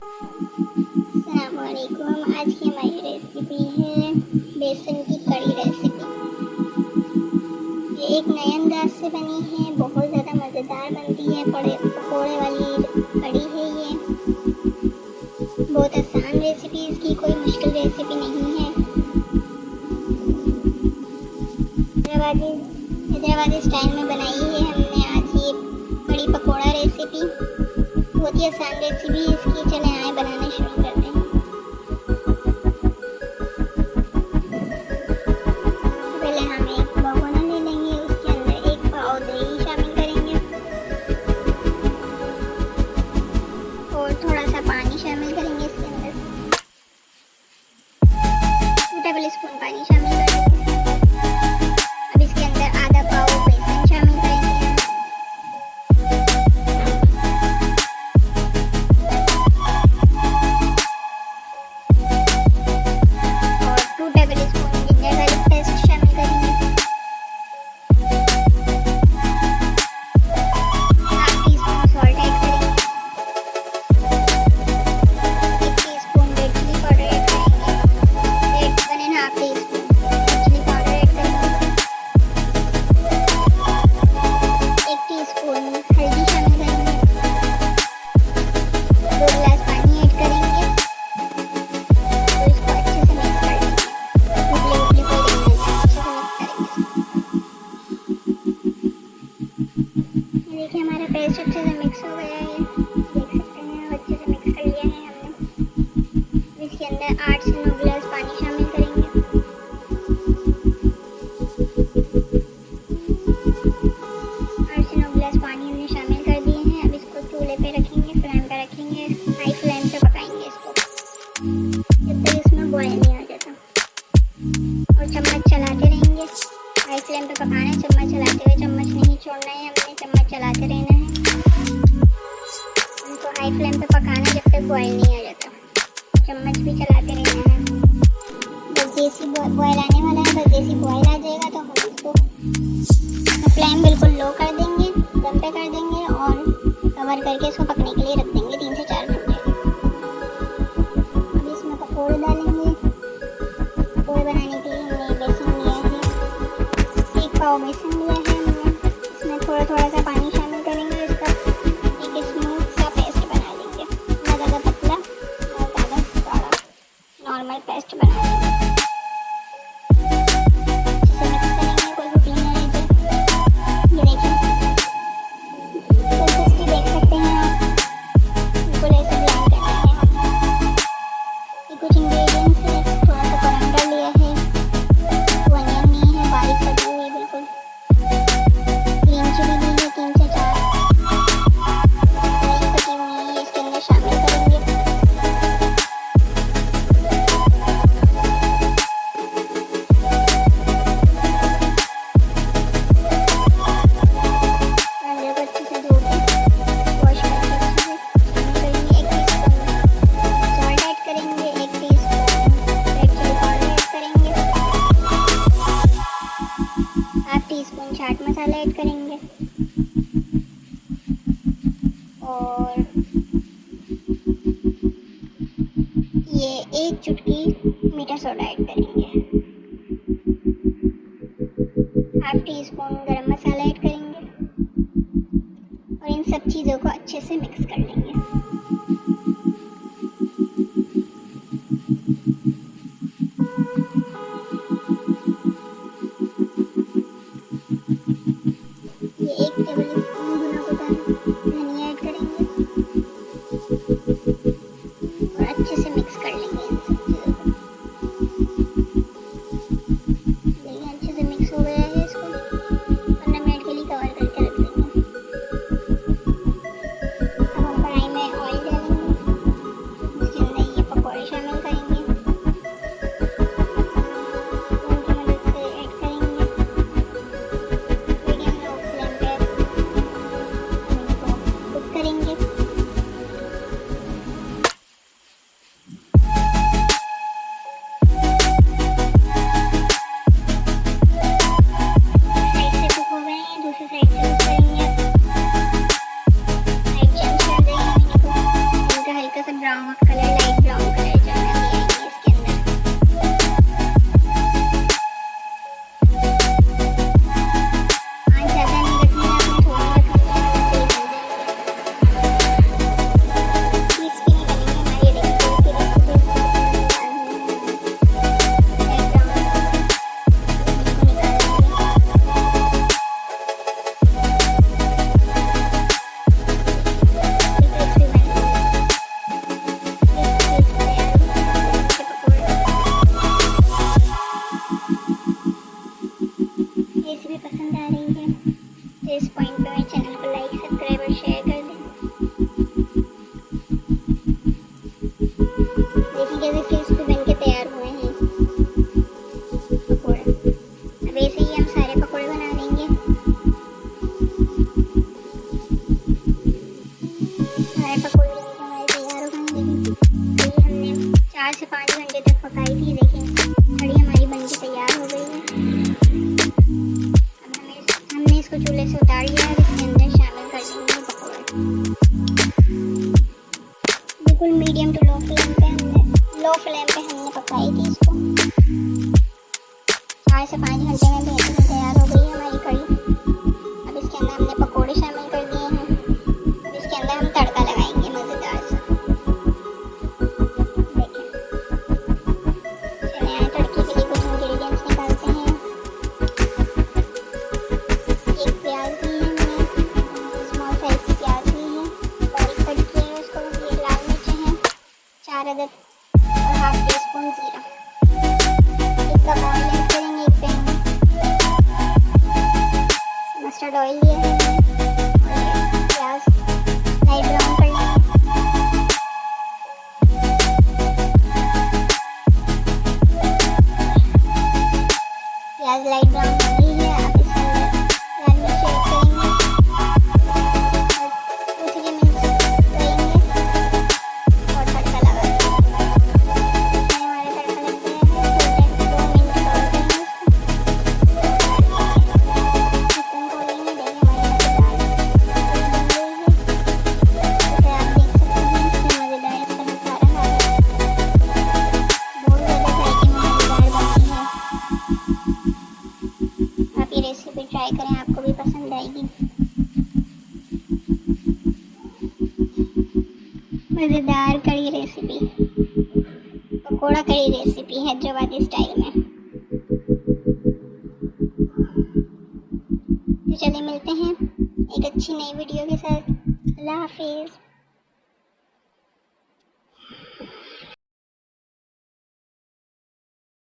अस्सलामुअलैकुम। आज की हमारी रेसिपी है बेसन की कड़ी रेसिपी। ये एक नए अंदाज से बनी है, बहुत ज़्यादा मज़ेदार बनती है। पकौड़े वाली कड़ी है ये। बहुत आसान रेसिपी, इसकी कोई मुश्किल रेसिपी नहीं है। हैदराबादी स्टाइल में बनाई है हमने आज ये कड़ी पकौड़ा रेसिपी। बहुत ही आसान रेसिपी इसकी। चले आए बनाना शुरू करते हैं। पहले हम एक भगोना ले लेंगे, उसके अंदर 1 पाव दही शामिल करेंगे और थोड़ा सा पानी शामिल करेंगे। इसके अंदर 2 टेबल स्पून पानी शामिल करेंगे। अब इसके अंदर आधा पाव बेसन शामिल करेंगे और 2 table spoon ginger garlic paste शामिल करेंगे। Half tea spoon salt add करेंगे। 1 teaspoon red chilli powder add करेंगे। 1.5 टीस्पून चिली पाउडर ऐड करेंगे। 1 टीस्पून हल्दी शामिल करेंगे। 2 गिलास पानी ऐड करेंगे और इसको अच्छे से मिक्स कर लेंगे। उबली उबली कोई नहीं है, अच्छे से मिक्स करेंगे। ये देखिए हमारा पेस्ट अच्छे से मिक्स हो गया है, देख सकते हैं। अच्छे से मिक्स कर लिया है हमने। इसके अंदर 8 से 9 गिलास पानी शामिल करेंगे। 8 से 9 गिलास पानी हमने शामिल कर दिए हैं। अब इसको चूल्हे पे रखेंगे, फ्लेम पे रखेंगे। हाई फ्लेम पे पकाएंगे इसको जब तक इसमें बॉयल नहीं आ जाता, और चम्मच चलाते रहेंगे। हाई फ्लेम पे पकाना है, चम्मच चलाते हुए। चम्मच नहीं छोड़ना है हमने, चम्मच चलाते रहना है। उनको हाई फ्लेम पे पकाना है जब तक बॉयल नहीं आ जाता। चम्मच भी चलाते रहना है। जब देसी बॉयल आने वाला है, बस देसी बॉयल आ जाएगा तो हम इसको फ्लेम बिल्कुल लो कर देंगे, दम पे कर देंगे और कवर करके इसको पकने के लिए रख देंगे 3 से 4 घंटे। अब इसमें पकौड़े डालेंगे। पकौड़े बनाने के लिए हमने बेसन लिया है, 1 पाव बेसन लिया है हमने। इसमें थोड़ा थोड़ा सा पानी शामिल करेंगे। इसका एक स्मूथ सा पेस्ट बना लेंगे, ना ज़्यादा पतला ना ज़्यादा गाढ़ा, नॉर्मल पेस्ट बना लेंगे। इसे मिक्स करेंगे, कोई भी पीने नहीं चाहिए। ये देखिए कंसिस्टेंसी देख सकते हैं आप, बिल्कुल ऐसे ब्लेंड करना है हमें। ये कुछ इंग्रेडिएंट्स है। थोड़ा सा कोरिएंडर लिया है, अनियन ली है बारीक कटी हुई बिल्कुल। ग्रीन चिली ली है 3 से 4 बारीक कटी हुई है, ये इसके अंदर शामिल करेंगे। अंडे को अच्छे से धो के वॉश करके अच्छे से शामिल करेंगे। 1 टीस्पून सॉल्ट ऐड करेंगे। 1 teaspoon red chilli powder add करेंगे। Half teaspoon chaat masala add करेंगे और ये 1 चुटकी मीठा सोडा ऐड करेंगे। Half teaspoon garam masala add करेंगे और इन सब चीज़ों को अच्छे से मिक्स कर लेंगे। ये 1 टेबल स्पून भुना हुआ धनिया ऐड करेंगे और अच्छे से मिक्स कर लेंगे इन सब चीज़ों को। देखिए अच्छे से मिक्स हो गया है। इसको 15 मिनट के लिए कवर करके रख देंगे। अब हम कढ़ाई में ऑयल डालेंगे, उसके अंदर ये पकौड़े शामिल करेंगे। स्पून की मदद से ऐड करेंगे। मीडियम लो फ्लेम पे हम इनको कुक करेंगे। Soft colour, light brown colour जो है अभी आएंगे इसके अंदर। आज ज़्यादा नहीं रखनी है, आपने थोड़ा रखनी है, तेज हो जाएंगे। क्रिस्पी नहीं बनेंगे हमारी रेसिपी रेसिपी पसंद आ रही है तो इस पॉइंट पे मेरे चैनल को लाइक, सब्सक्राइब और शेयर कर दें। देखिए कैसे क्रिस्पी बन के तैयार हुए हैं पकौड़े। अब ऐसे ही हम सारे पकौड़े बना लेंगे। सारे पकौड़े हमारे तैयार हो गए। देखिए हमने 4 से 5 घंटे तक पकाई थी। देखिए कढ़ी हमारी बन के तैयार हो गई है। हमने इसको चूल्हे से उतार लिया है। इसके अंदर शामिल कर देंगे पकौड़े। बिल्कुल मीडियम टू लो फ्लेम पे हमने पकाई थी इसको। 4 से 5 घंटे में बेहतरीन तैयार हो गई है हमारी कढ़ी। अब इसके अंदर हमने पकौड़े शामिल कर दिए हैं। अब इसके अंदर हम तड़का लगाएंगे मज़ेदार सा। देखिए चलिए आए तड़के के लिए कुछ इंग्रेडिएंट्स निकालते हैं। एक प्याज ली है हमने, स्मॉल साइज की प्याज ली है, बारीक कट किया है उसको। ये लाल मिर्चें हैं 4 अदद और हाफ टी स्पून जीरा। एक कप ऑयल ऐड करेंगे एक पैन में। मस्टर्ड ऑयल लिया है हमने और प्याज लाइट ब्राउन कर लेंगे। प्याज लाइट ब्राउन हो गई है। अब इसके अंदर लाल मिर्च ऐड करेंगे और 2-3 मिनट करेंगे और तड़का लगा देंगे। हमारा तड़का लग गया है। 2 मिनट और करेंगे इसको। चिकन खोलेंगे। देखिए हमारी मज़ेदार बन गई है। जैसे आप देख सकते हैं इसमें मज़ेदार इसका लुक आ रहा है। बहुत ज़्यादा जायके में मज़ेदार बनती है। आप ये रेसिपी ट्राई करें, आपको भी पसंद आएगी। मज़ेदार कढ़ी रेसिपी, पकौड़ा कढ़ी रेसिपी हैदराबादी स्टाइल में। तो चलिए मिलते हैं एक अच्छी नई वीडियो के साथ। अल्लाह हाफिज़।